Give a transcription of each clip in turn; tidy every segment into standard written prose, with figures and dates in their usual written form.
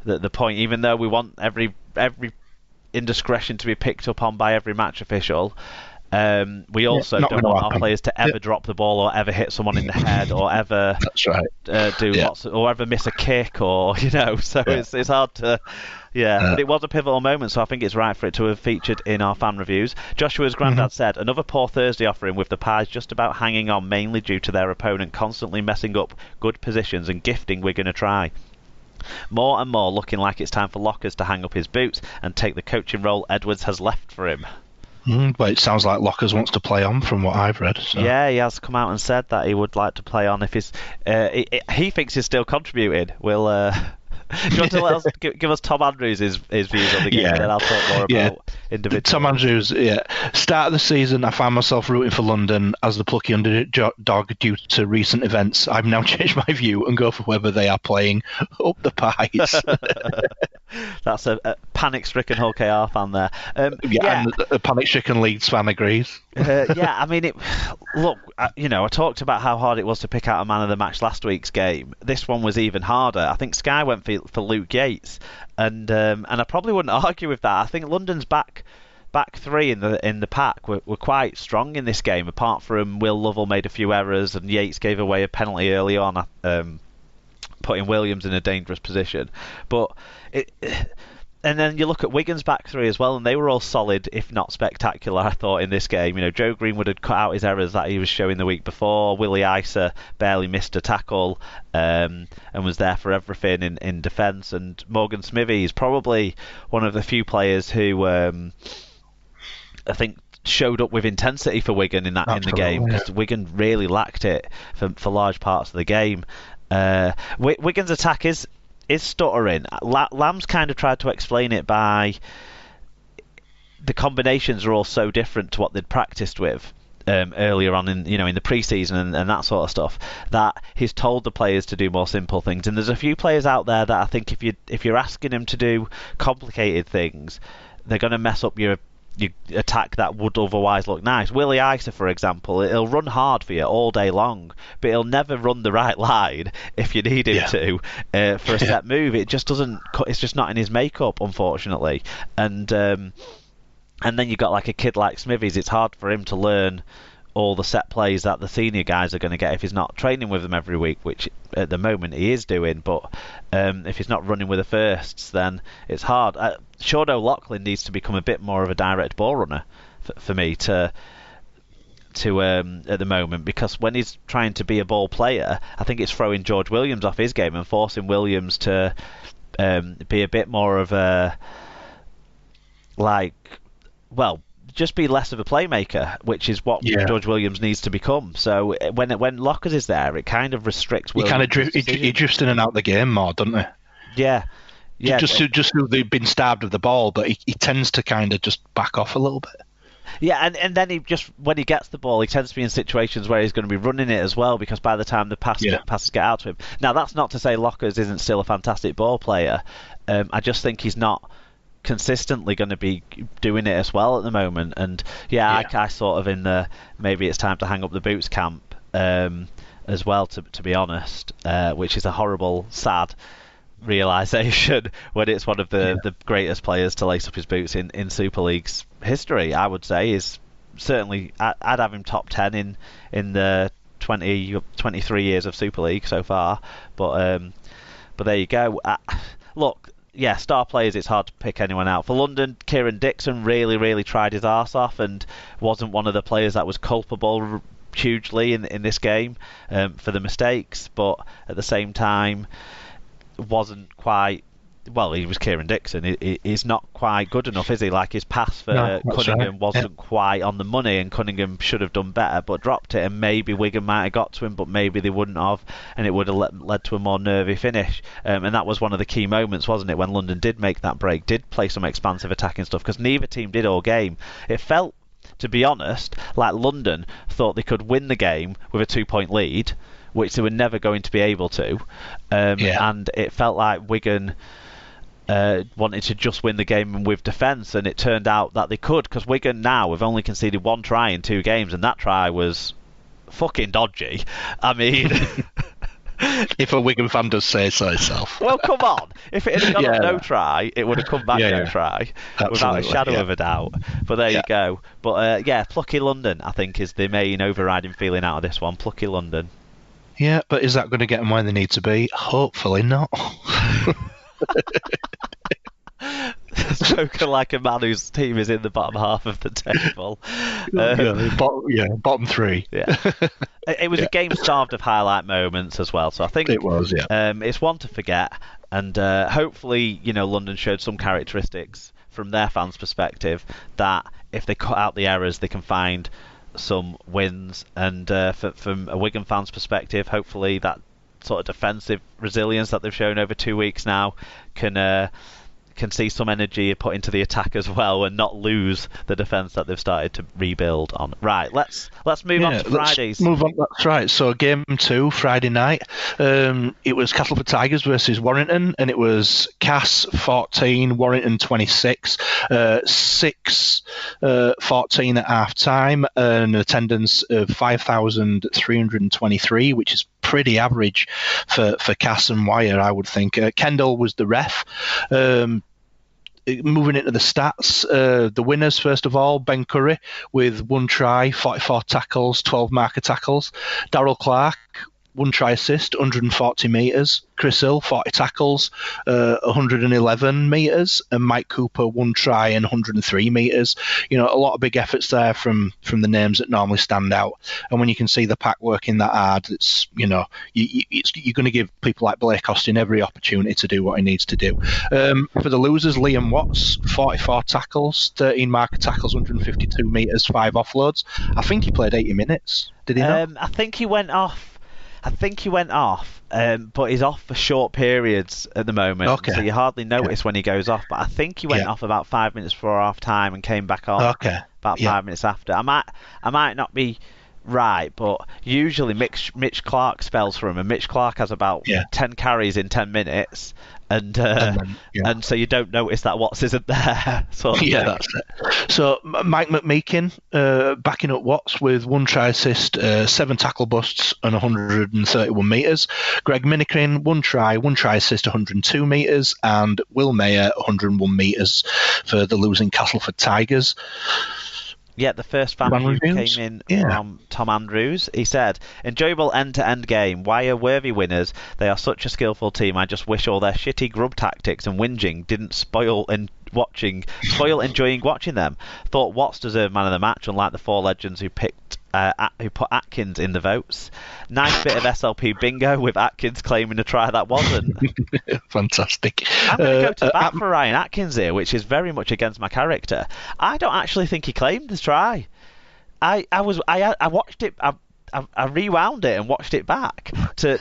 the point. Even though we want every indiscretion to be picked up on by every match official, we also don't want our players to ever drop the ball or ever hit someone in the head or ever That's right. or ever miss a kick or So it's hard to. But it was a pivotal moment, so I think it's right for it to have featured in our fan reviews. Joshua's granddad said, another poor Thursday offering with the Pies just about hanging on mainly due to their opponent constantly messing up good positions and gifting Wigan a try. More and more looking like it's time for Lockers to hang up his boots and take the coaching role Edwards has left for him. Well, it sounds like Lockers wants to play on from what I've read. So. Yeah, he has come out and said that he would like to play on if he thinks he's still contributing. We'll... Do you want to give us Tom Andrews' his views on the game, and then I'll talk more about individual. Tom Andrews, Start of the season, I found myself rooting for London as the plucky underdog due to recent events. I've now changed my view and go for whether they are playing up the Pies. That's a panic-stricken Hull KR fan there. And a panic-stricken Leeds fan agrees. I mean, look, I talked about how hard it was to pick out a man of the match last week's game. This one was even harder. I think Sky went for Luke Yates, and I probably wouldn't argue with that. I think London's back three in the pack were quite strong in this game. Apart from Will Lovell made a few errors and Yates gave away a penalty early on, putting Williams in a dangerous position. And then you look at Wigan's back three as well, and they were all solid, if not spectacular, I thought, in this game. Joe Greenwood had cut out his errors that he was showing the week before. Willie Isa barely missed a tackle and was there for everything in defence. And Morgan Smithy is probably one of the few players who I think showed up with intensity for Wigan in the game, because Wigan really lacked it for large parts of the game. Wigan's attack is stuttering. Lamb's kind of tried to explain it by the combinations are all so different to what they'd practiced with earlier on in the pre-season and that sort of stuff, that he's told the players to do more simple things. And there's a few players out there that I think if you're asking them to do complicated things, they're going to mess up your attack that would otherwise look nice. Willie Isa, for example, he'll run hard for you all day long, but he'll never run the right line if you need him to for a set move. It just doesn't. It's just not in his makeup, unfortunately. And then you've got like a kid like Smithies. It's hard for him to learn all the set plays that the senior guys are going to get if he's not training with them every week, which at the moment he is doing. But if he's not running with the firsts, then it's hard. Sean O'Loughlin needs to become a bit more of a direct ball runner for me to at the moment, because when he's trying to be a ball player, I think it's throwing George Williams off his game and forcing Williams to be a bit more of a just be less of a playmaker, which is what George Williams needs to become. So when Lockers is there, it kind of restricts Williams. He drifts in and out the game more, doesn't he? Yeah. Just so they've been starved of the ball, but he tends to kind of just back off a little bit. Yeah, and then when he gets the ball, he tends to be in situations where he's going to be running it as well, because by the time the passes get out to him. Now, that's not to say Lockers isn't still a fantastic ball player. I just think he's not consistently going to be doing it as well at the moment. And I sort of in the maybe it's time to hang up the boots camp as well, to be honest, which is a horrible, sad realisation when it's one of the greatest players to lace up his boots in Super League's history. I would say is certainly I'd have him top 10 in the 23 years of Super League so far. But there you go. Look, star players, it's hard to pick anyone out. For London, Kieran Dixon really, really tried his arse off and wasn't one of the players that was culpable hugely in this game for the mistakes, but at the same time wasn't quite. Well, he was Kieran Dixon. He's not quite good enough, is he? Like, his pass for Cunningham wasn't quite on the money, and Cunningham should have done better, but dropped it, and maybe Wigan might have got to him, but maybe they wouldn't have, and it would have led to a more nervy finish. And that was one of the key moments, wasn't it, when London did make that break, did play some expansive attacking stuff, because neither team did all game. It felt, to be honest, like London thought they could win the game with a 2-point lead, which they were never going to be able to. And it felt like Wigan wanted to just win the game with defence, and it turned out that they could, because Wigan now have only conceded one try in 2 games, and that try was fucking dodgy. I mean, If a Wigan fan does say so himself. Well, come on. If it had gone up no try, it would have come back no try, without a shadow of a doubt. But there you go. But plucky London, I think, is the main overriding feeling out of this one. Plucky London. Yeah, but is that going to get them where they need to be? Hopefully not. Spoken like a man whose team is in the bottom half of the table. Bottom three. Yeah. It was a game starved of highlight moments as well, so I think it was. Yeah. It's one to forget, and hopefully, London showed some characteristics from their fans' perspective that if they cut out the errors, they can find some wins, and from a Wigan fans' perspective, hopefully that sort of defensive resilience that they've shown over 2 weeks now can see some energy put into the attack as well, and not lose the defence that they've started to rebuild on. Right, let's move on to Fridays. That's right. So game 2, Friday night, it was Castleford Tigers versus Warrington, and it was Cass 14, Warrington 26, 6-14 at half time, an attendance of 5,323, which is pretty average for Cass and Wire, I would think. Kendall was the ref. Moving into the stats, the winners, first of all, Ben Curry with 1 try, 44 tackles, 12 marker tackles. Darryl Clark, 1 try assist, 140 metres. Chris Hill, 40 tackles, 111 metres. And Mike Cooper, 1 try and 103 metres. A lot of big efforts there from the names that normally stand out. And when you can see the pack working that hard, it's, you're going to give people like Blake Austin every opportunity to do what he needs to do. For the losers, Liam Watts, 44 tackles, 13 marker tackles, 152 metres, 5 offloads. I think he played 80 minutes. Did he not? I think he went off. But he's off for short periods at the moment, so you hardly notice when he goes off. But I think he went off about 5 minutes before half time and came back on about 5 minutes after. I might not be right, but usually Mitch Clark spells for him, and Mitch Clark has about 10 carries in 10 minutes. And so you don't notice that Watts isn't there. That's it. So Mike McMeekin backing up Watts with 1 try assist, 7 tackle busts and 131 metres. Greg Minikin, 1 try assist, 102 metres, and Will Mayer, 101 metres for the losing Castleford Tigers. Yeah, the first fan review came in from Tom Andrews. He said, enjoyable end-to-end game. Wire worthy winners. They are such a skillful team. I just wish all their shitty grub tactics and whinging didn't spoil enjoying watching them. Thought Watts deserved man of the match, unlike the 4 legends who put Atkins in the votes. Nice bit of SLP bingo with Atkins claiming a try that wasn't. Fantastic. I'm going to go to bat for Ryan Atkins here, which is very much against my character. I don't actually think he claimed the try. I watched it. I rewound it and watched it back to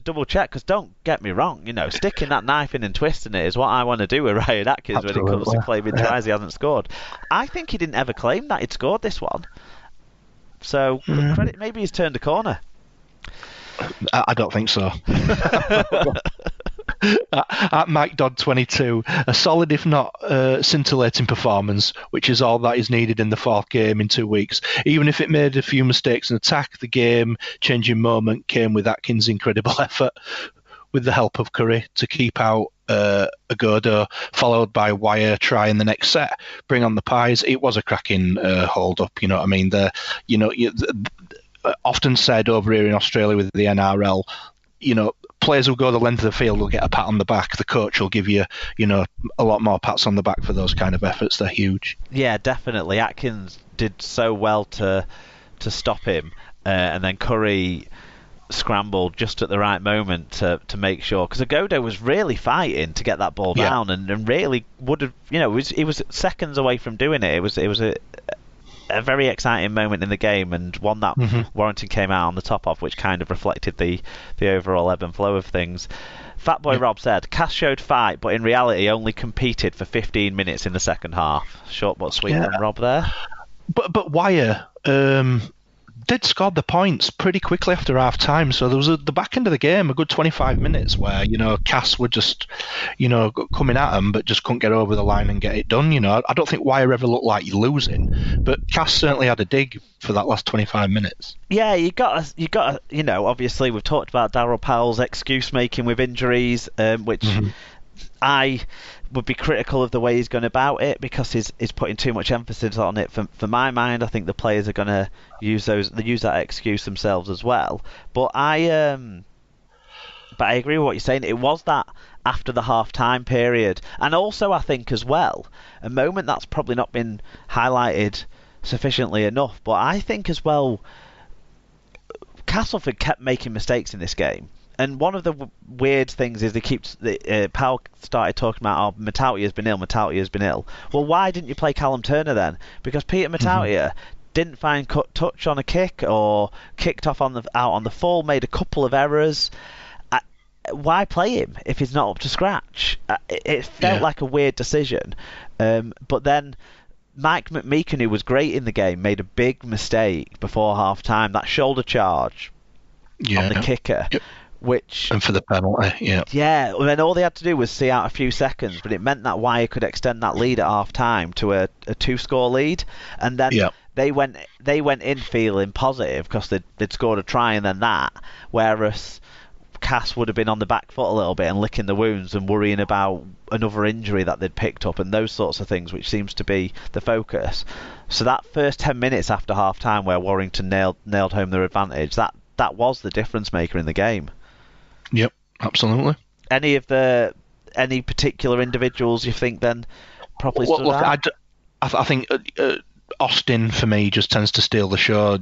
double check, because don't get me wrong, sticking that knife in and twisting it is what I want to do with Ryan Atkins when it comes to claiming tries he hasn't scored. I think he didn't ever claim that he'd scored this one. So credit, maybe he's turned a corner. I don't think so. At Mike Dodd 22, a solid if not scintillating performance, which is all that is needed in the 4th game in 2 weeks. Even if it made a few mistakes in attack, the game changing moment came with Atkins' incredible effort, with the help of Curry, to keep out Agodo, followed by Wire try in the next set. Bring on the Pies. It was a cracking hold up. You know what I mean? Often said over here in Australia with the NRL, players who go the length of the field will get a pat on the back. The coach will give you, a lot more pats on the back for those kind of efforts. They're huge. Yeah, definitely. Atkins did so well to stop him, and then Curry scrambled just at the right moment to make sure, because Agodo was really fighting to get that ball down, and really would have, he was seconds away from doing it. It was a very exciting moment in the game, and one that Warrington came out on the top of, which kind of reflected the overall ebb and flow of things. Fatboy Rob said, Cass showed fight, but in reality only competed for 15 minutes in the second half. Short but sweet from Rob there. But Wire, they'd scored the points pretty quickly after half time. So there was the back end of the game, a good 25 minutes where, Cass were just, coming at them, but just couldn't get over the line and get it done. I don't think Wire ever looked like you're losing, but Cass certainly had a dig for that last 25 minutes. Yeah, you got to, obviously we've talked about Daryl Powell's excuse making with injuries, which I would be critical of the way he's going about it because he's putting too much emphasis on it. For my mind, I think the players are going to use that excuse themselves as well. But I agree with what you're saying. It was that after the half-time period, and also I think as well a moment that's probably not been highlighted sufficiently enough. But I think as well, Castleford kept making mistakes in this game. And one of the weird things is Powell started talking about, Matautia has been ill. Well, why didn't you play Callum Turner then? Because Peter Matautia didn't find touch on a kick or kicked off out on the full, made a couple of errors. Why play him if he's not up to scratch? It felt like a weird decision. But then Mike McMeekin, who was great in the game, made a big mistake before half-time. That shoulder charge on the kicker. Yep. And for the penalty, yeah. Well, then all they had to do was see out a few seconds, but it meant that Wire could extend that lead at half time to a 2-score lead, and then they went in feeling positive because they'd scored a try and then that, whereas Cass would have been on the back foot a little bit and licking the wounds and worrying about another injury that they'd picked up and those sorts of things, which seems to be the focus. So that first 10 minutes after half time, where Warrington nailed home their advantage, that was the difference maker in the game. Yep, absolutely. Any particular individuals you think then properly stood out? I think Austin for me just tends to steal the show.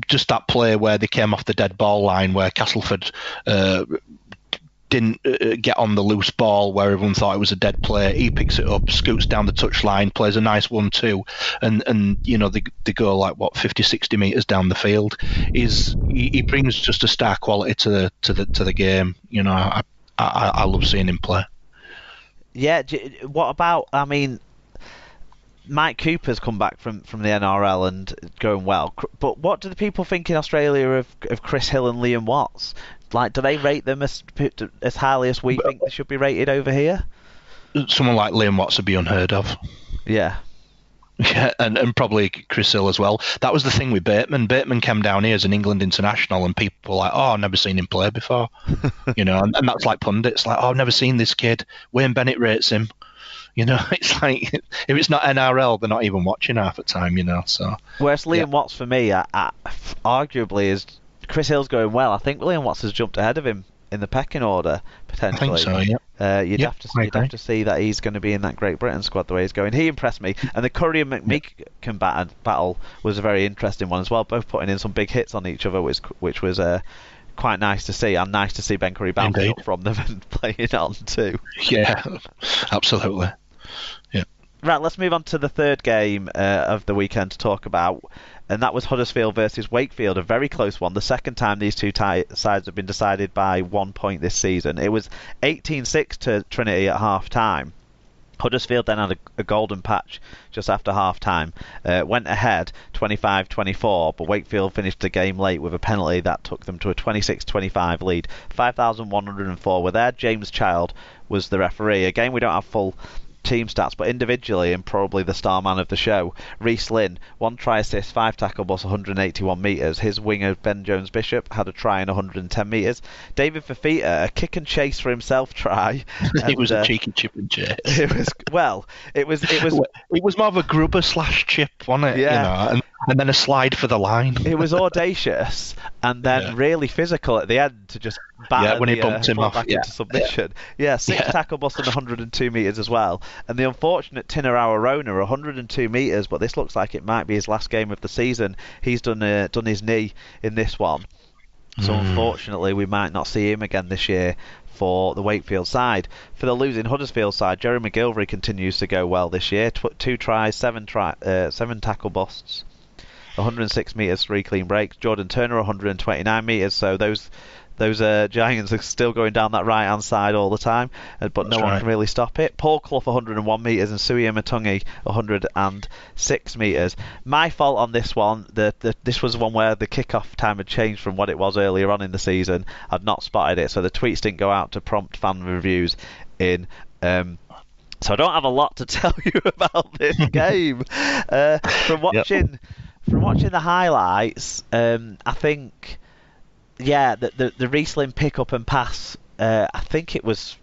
Just that play where they came off the dead ball line where Castleford didn't get on the loose ball where everyone thought it was a dead play. He picks it up, scoots down the touch line, plays a nice 1-2, and they go like 50-60 metres down the field. He brings just a star quality to the game. I love seeing him play. Yeah. What about? I mean, Mike Cooper's come back from the NRL and going well. But what do the people think in Australia of Chris Hill and Liam Watts? Like, do they rate them as highly as we think they should be rated over here? Someone like Liam Watts would be unheard of. Yeah. Yeah, and probably Chris Hill as well. That was the thing with Bateman. Bateman came down here as an England international, and people were like, "Oh, I've never seen him play before," and that's like pundits, like, "Oh, I've never seen this kid." Wayne Bennett rates him. It's like if it's not NRL, they're not even watching half the time. So. Whereas Liam Watts for me, arguably is. Chris Hill's going well. I think Liam Watts has jumped ahead of him in the pecking order potentially. I think so. Yeah. You'd have to see that he's going to be in that Great Britain squad the way he's going. He impressed me, and the Curry and McMeekin battle was a very interesting one as well. Both putting in some big hits on each other, which was quite nice to see, and nice to see Ben Curry bouncing up from them and playing on too. Yeah, absolutely. Yeah. Right, let's move on to the third game of the weekend to talk about. And that was Huddersfield versus Wakefield, a very close one. The second time these two sides have been decided by 1 point this season. It was 18-6 to Trinity at half-time. Huddersfield then had a golden patch just after half-time. Went ahead 25-24, but Wakefield finished the game late with a penalty that took them to a 26-25 lead. 5,104 were there. James Child was the referee. Again, we don't have full team stats, but individually, and probably the star man of the show, Reece Lynn, 1 try assist, 5 tackle bus, 181 metres. His winger Ben Jones Bishop had a try in 110 metres. David Fafita, a kick and chase for himself try. It was a cheeky chip and chase. It was more of a grubber / chip, wasn't it? Yeah. And then a slide for the line. It was audacious and then really physical at the end to just batter when he bumped him off back into submission. 6 tackle bust and 102 metres as well. And the unfortunate Tinner Rona, 102 metres, but this looks like it might be his last game of the season. He's done his knee in this one. So unfortunately we might not see him again this year for the Wakefield side. For the losing Huddersfield side, Jerry McGilvery continues to go well this year. 2 tries, 7 tackle busts. 106 metres, 3 clean breaks. Jordan Turner, 129 metres. So those those Giants are still going down that right hand side all the time, but no one can really stop it. Paul Clough 101 metres and Suya Matungi 106 metres. My fault on this one. This was one where the kickoff time had changed from what it was earlier on in the season. I'd not spotted it, so the tweets didn't go out to prompt fan reviews in. So I don't have a lot to tell you about this game. From watching the highlights, I think, the Riesling pick up and pass. I think it was